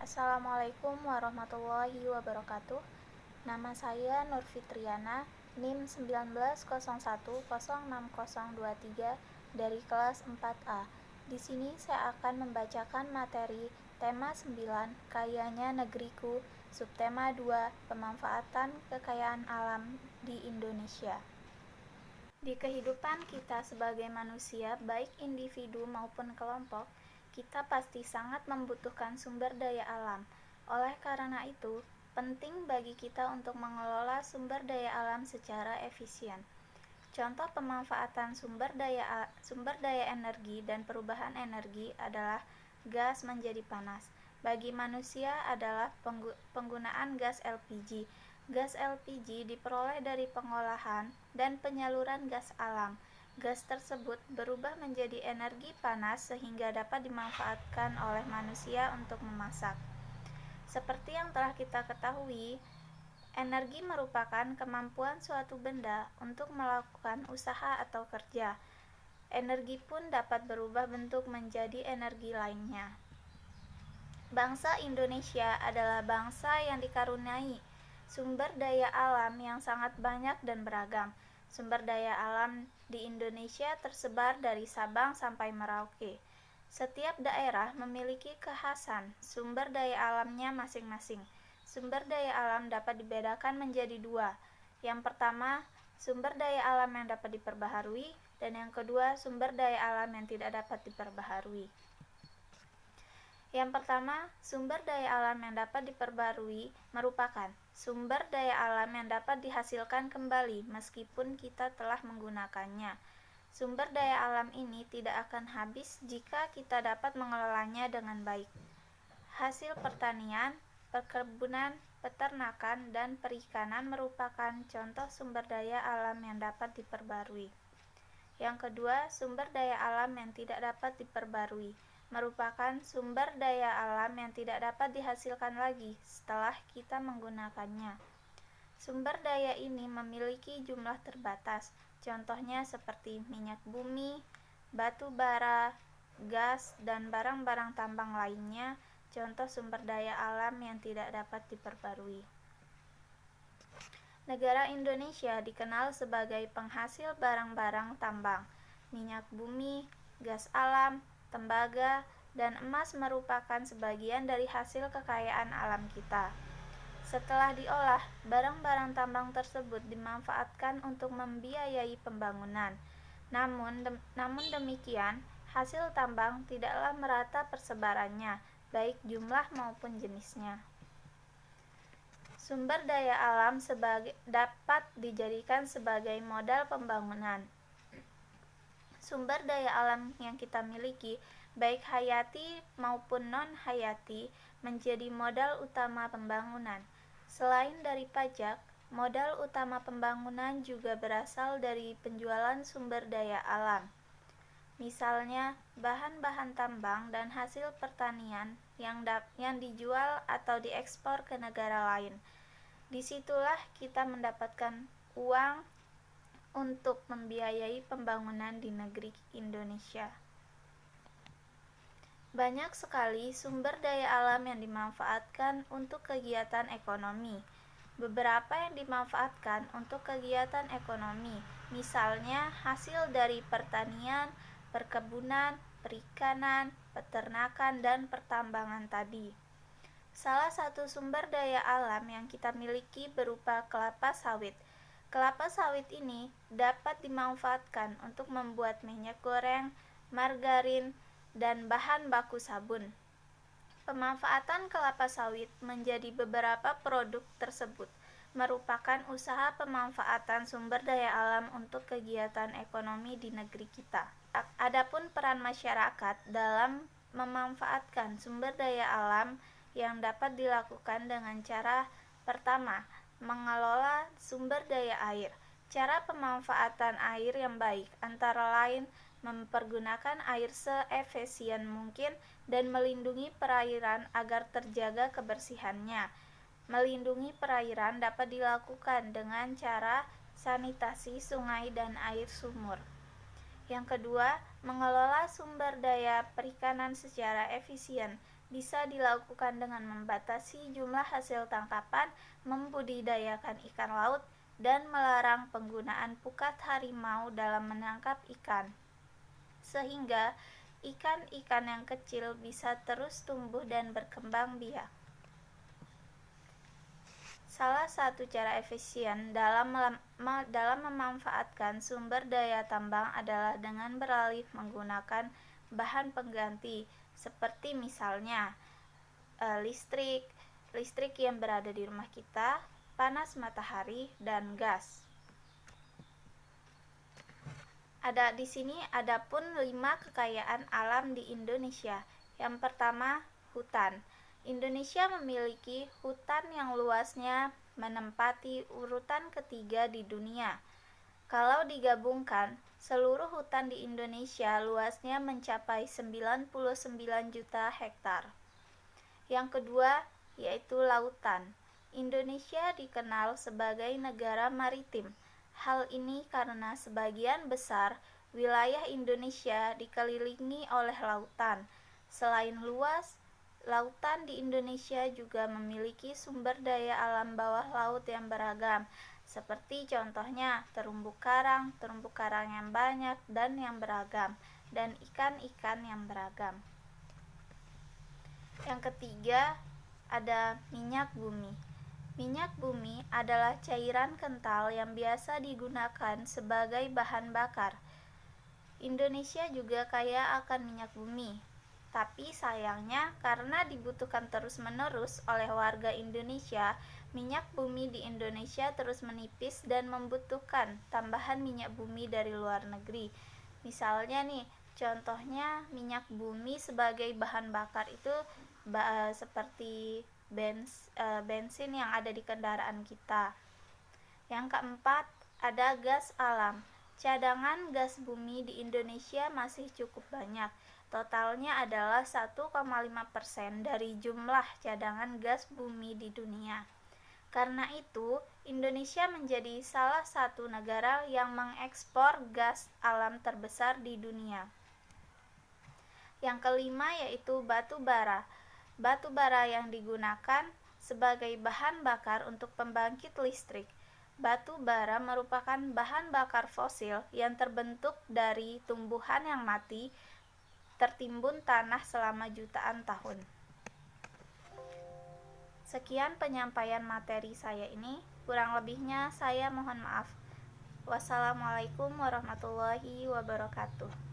Assalamualaikum warahmatullahi wabarakatuh. Nama saya Nur Fitriana, NIM 1901060023 dari kelas 4A. Di sini saya akan membacakan materi tema 9, Kayanya Negeriku, subtema 2, Pemanfaatan Kekayaan Alam di Indonesia. Di kehidupan kita sebagai manusia, baik individu maupun kelompok, kita pasti sangat membutuhkan sumber daya alam. Oleh karena itu, penting bagi kita untuk mengelola sumber daya alam secara efisien. Contoh pemanfaatan sumber daya energi dan perubahan energi adalah gas menjadi panas. Bagi manusia adalah penggunaan gas LPG. Gas LPG diperoleh dari pengolahan dan penyaluran gas alam. Gas tersebut berubah menjadi energi panas sehingga dapat dimanfaatkan oleh manusia untuk memasak. Seperti yang telah kita ketahui, energi merupakan kemampuan suatu benda untuk melakukan usaha atau kerja. Energi pun dapat berubah bentuk menjadi energi lainnya. Bangsa Indonesia adalah bangsa yang dikaruniai sumber daya alam yang sangat banyak dan beragam. Sumber daya alam di Indonesia tersebar dari Sabang sampai Merauke. Setiap daerah memiliki kekhasan sumber daya alamnya masing-masing. Sumber daya alam dapat dibedakan menjadi dua. Yang pertama, sumber daya alam yang dapat diperbaharui, dan yang kedua, sumber daya alam yang tidak dapat diperbaharui. Yang pertama, sumber daya alam yang dapat diperbarui merupakan sumber daya alam yang dapat dihasilkan kembali meskipun kita telah menggunakannya. Sumber daya alam ini tidak akan habis jika kita dapat mengelolanya dengan baik. Hasil pertanian, perkebunan, peternakan, dan perikanan merupakan contoh sumber daya alam yang dapat diperbarui. Yang kedua, sumber daya alam yang tidak dapat diperbarui merupakan sumber daya alam yang tidak dapat dihasilkan lagi setelah kita menggunakannya. Sumber daya ini memiliki jumlah terbatas, contohnya seperti minyak bumi, batu bara, gas, dan barang-barang tambang lainnya, contoh sumber daya alam yang tidak dapat diperbarui. Negara Indonesia dikenal sebagai penghasil barang-barang tambang, minyak bumi, gas alam, tembaga, dan emas merupakan sebagian dari hasil kekayaan alam kita. Setelah diolah, barang-barang tambang tersebut dimanfaatkan untuk membiayai pembangunan. Namun demikian, hasil tambang tidaklah merata persebarannya, baik jumlah maupun jenisnya. Sumber daya alam dapat dijadikan sebagai modal pembangunan. Sumber daya alam yang kita miliki, baik hayati maupun non-hayati, menjadi modal utama pembangunan. Selain dari pajak, modal utama pembangunan juga berasal dari penjualan sumber daya alam. Misalnya, bahan-bahan tambang dan hasil pertanian yang dijual atau diekspor ke negara lain. Disitulah kita mendapatkan uang untuk membiayai pembangunan di negeri Indonesia. Banyak sekali sumber daya alam yang dimanfaatkan untuk kegiatan ekonomi. Beberapa yang dimanfaatkan untuk kegiatan ekonomi, misalnya hasil dari pertanian, perkebunan, perikanan, peternakan, dan pertambangan tadi. Salah satu sumber daya alam yang kita miliki berupa kelapa sawit. Kelapa sawit ini dapat dimanfaatkan untuk membuat minyak goreng, margarin, dan bahan baku sabun. Pemanfaatan kelapa sawit menjadi beberapa produk tersebut merupakan usaha pemanfaatan sumber daya alam untuk kegiatan ekonomi di negeri kita. Adapun peran masyarakat dalam memanfaatkan sumber daya alam yang dapat dilakukan dengan cara pertama, mengelola sumber daya air. Cara pemanfaatan air yang baik antara lain mempergunakan air seefisien mungkin dan melindungi perairan agar terjaga kebersihannya. Melindungi perairan dapat dilakukan dengan cara sanitasi sungai dan air sumur. Yang kedua, mengelola sumber daya perikanan secara efisien bisa dilakukan dengan membatasi jumlah hasil tangkapan, membudidayakan ikan laut, dan melarang penggunaan pukat harimau dalam menangkap ikan, sehingga ikan-ikan yang kecil bisa terus tumbuh dan berkembang biak. Salah satu cara efisien dalam memanfaatkan sumber daya tambang adalah dengan beralih menggunakan bahan pengganti, seperti misalnya listrik yang berada di rumah kita, panas matahari, dan gas. Di sini ada pun 5 kekayaan alam di Indonesia. Yang pertama, hutan. Indonesia memiliki hutan yang luasnya menempati urutan ketiga di dunia. Kalau digabungkan, seluruh hutan di Indonesia luasnya mencapai 99 juta hektar. Yang kedua, yaitu lautan. Indonesia dikenal sebagai negara maritim. Hal ini karena sebagian besar wilayah Indonesia dikelilingi oleh lautan. Selain luas, lautan di Indonesia juga memiliki sumber daya alam bawah laut yang beragam, seperti contohnya terumbu karang yang banyak dan yang beragam, dan ikan-ikan yang beragam. Yang ketiga, ada minyak bumi. Minyak bumi adalah cairan kental yang biasa digunakan sebagai bahan bakar. Indonesia juga kaya akan minyak bumi, tapi sayangnya karena dibutuhkan terus-menerus oleh warga Indonesia, minyak bumi di Indonesia terus menipis dan membutuhkan tambahan minyak bumi dari luar negeri. Misalnya nih, contohnya minyak bumi sebagai bahan bakar itu seperti bensin yang ada di kendaraan kita. Yang keempat, ada gas alam. Cadangan gas bumi di Indonesia masih cukup banyak. Totalnya adalah 1,5% dari jumlah cadangan gas bumi di dunia. Karena itu, Indonesia menjadi salah satu negara yang mengekspor gas alam terbesar di dunia. Yang kelima yaitu batu bara. Batu bara yang digunakan sebagai bahan bakar untuk pembangkit listrik. Batu bara merupakan bahan bakar fosil yang terbentuk dari tumbuhan yang mati tertimbun tanah selama jutaan tahun. Sekian penyampaian materi saya ini, kurang lebihnya saya mohon maaf. Wassalamualaikum warahmatullahi wabarakatuh.